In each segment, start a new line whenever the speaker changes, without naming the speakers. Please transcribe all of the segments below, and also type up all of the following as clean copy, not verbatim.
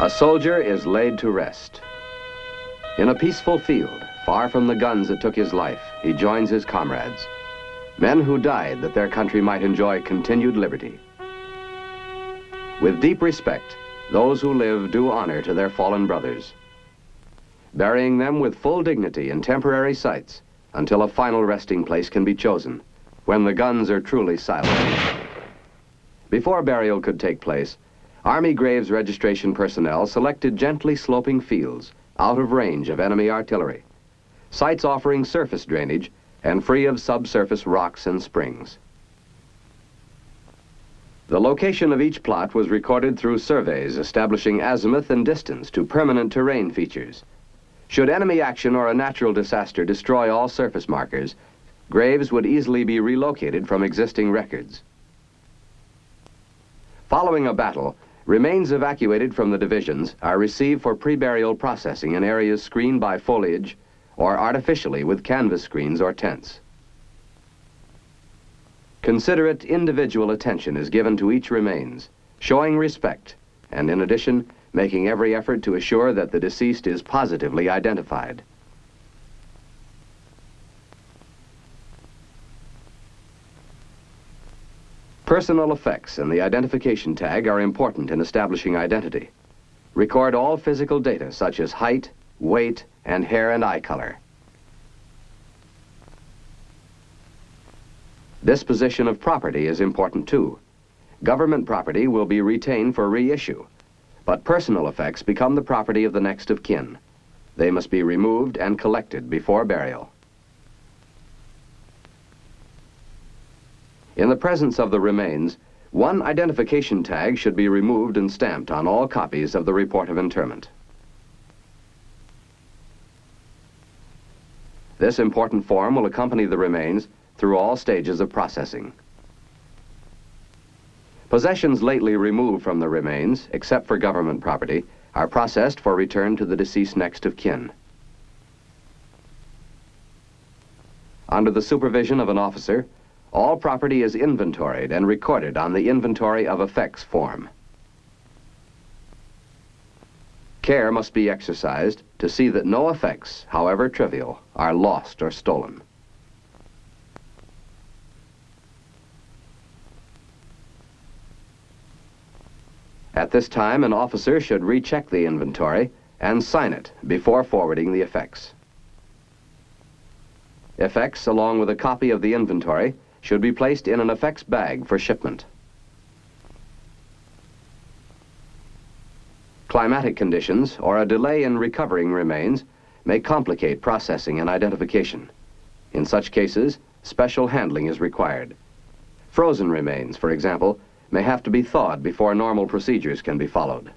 A soldier is laid to rest. In a peaceful field, far from the guns that took his life, he joins his comrades, men who died that their country might enjoy continued liberty. With deep respect, those who live do honor to their fallen brothers, burying them with full dignity in temporary sites until a final resting place can be chosen, when the guns are truly silent. Before burial could take place, Army Graves registration personnel selected gently sloping fields out of range of enemy artillery, sites offering surface drainage and free of subsurface rocks and springs. The location of each plot was recorded through surveys establishing azimuth and distance to permanent terrain features. Should enemy action or a natural disaster destroy all surface markers, graves would easily be relocated from existing records. Following a battle, remains evacuated from the divisions are received for pre-burial processing in areas screened by foliage or artificially with canvas screens or tents. Considerate individual attention is given to each remains, showing respect, and in addition, making every effort to assure that the deceased is positively identified. Personal effects and the identification tag are important in establishing identity. Record all physical data such as height, weight, and hair and eye color. Disposition of property is important too. Government property will be retained for reissue, but personal effects become the property of the next of kin. They must be removed and collected before burial. In the presence of the remains, one identification tag should be removed and stamped on all copies of the report of interment. This important form will accompany the remains through all stages of processing. Possessions lately removed from the remains, except for government property, are processed for return to the deceased next of kin. Under the supervision of an officer, all property is inventoried and recorded on the Inventory of Effects form. Care must be exercised to see that no effects, however trivial, are lost or stolen. At this time, an officer should recheck the inventory and sign it before forwarding the effects. Effects, along with a copy of the inventory, should be placed in an effects bag for shipment. Climatic conditions or a delay in recovering remains may complicate processing and identification. In such cases, special handling is required. Frozen remains, for example, may have to be thawed before normal procedures can be followed.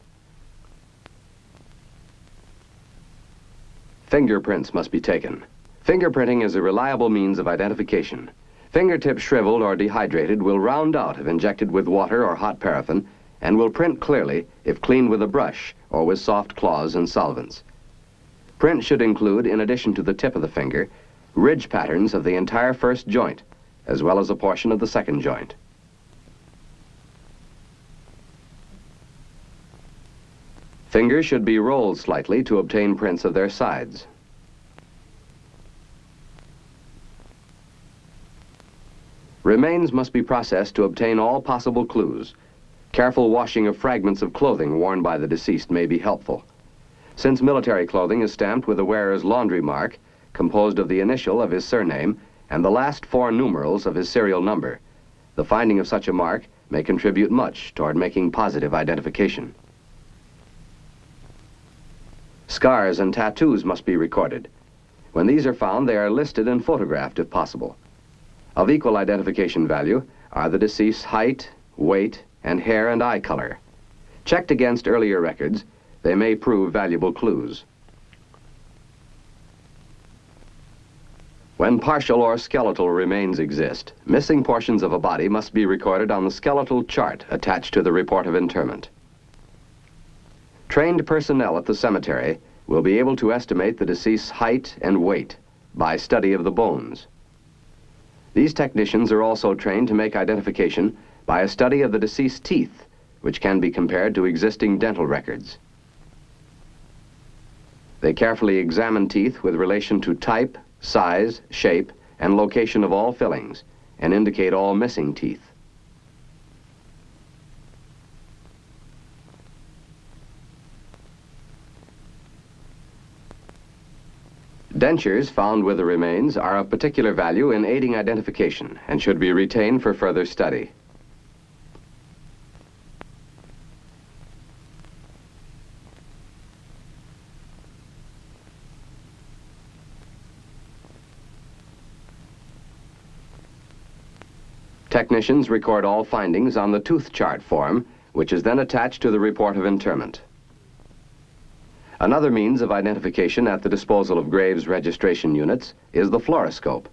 Fingerprints must be taken. Fingerprinting is a reliable means of identification. Fingertips shriveled or dehydrated will round out if injected with water or hot paraffin and will print clearly if cleaned with a brush or with soft cloths and solvents. Print should include, in addition to the tip of the finger, ridge patterns of the entire first joint, as well as a portion of the second joint. Fingers should be rolled slightly to obtain prints of their sides. Remains must be processed to obtain all possible clues. Careful washing of fragments of clothing worn by the deceased may be helpful. Since military clothing is stamped with the wearer's laundry mark, composed of the initial of his surname and the last 4 numerals of his serial number, the finding of such a mark may contribute much toward making positive identification. Scars and tattoos must be recorded. When these are found, they are listed and photographed if possible. Of equal identification value are the deceased's height, weight, and hair and eye color. Checked against earlier records, they may prove valuable clues. When partial or skeletal remains exist, missing portions of a body must be recorded on the skeletal chart attached to the report of interment. Trained personnel at the cemetery will be able to estimate the deceased's height and weight by study of the bones. These technicians are also trained to make identification by a study of the deceased's teeth, which can be compared to existing dental records. They carefully examine teeth with relation to type, size, shape, and location of all fillings, and indicate all missing teeth. Dentures found with the remains are of particular value in aiding identification and should be retained for further study. Technicians record all findings on the tooth chart form, which is then attached to the report of interment. Another means of identification at the disposal of graves registration units is the fluoroscope.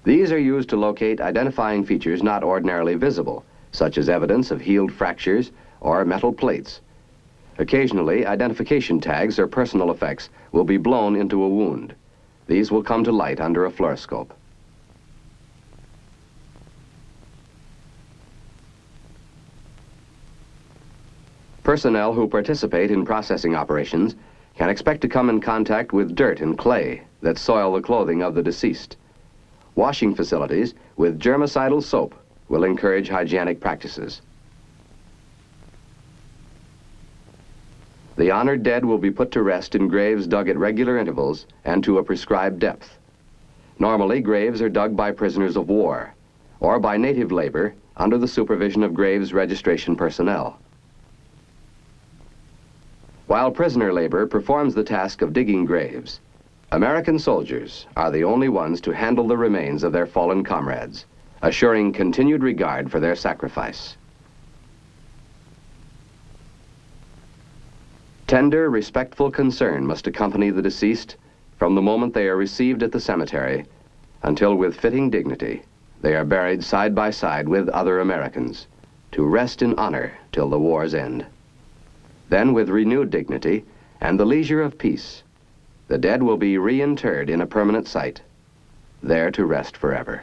These are used to locate identifying features not ordinarily visible, such as evidence of healed fractures or metal plates. Occasionally, identification tags or personal effects will be blown into a wound. These will come to light under a fluoroscope. Personnel who participate in processing operations can expect to come in contact with dirt and clay that soil the clothing of the deceased. Washing facilities with germicidal soap will encourage hygienic practices. The honored dead will be put to rest in graves dug at regular intervals and to a prescribed depth. Normally, graves are dug by prisoners of war or by native labor under the supervision of graves registration personnel. While prisoner labor performs the task of digging graves, American soldiers are the only ones to handle the remains of their fallen comrades, assuring continued regard for their sacrifice. Tender, respectful concern must accompany the deceased from the moment they are received at the cemetery until with fitting dignity they are buried side by side with other Americans to rest in honor till the war's end. Then, with renewed dignity and the leisure of peace, the dead will be reinterred in a permanent site, there to rest forever.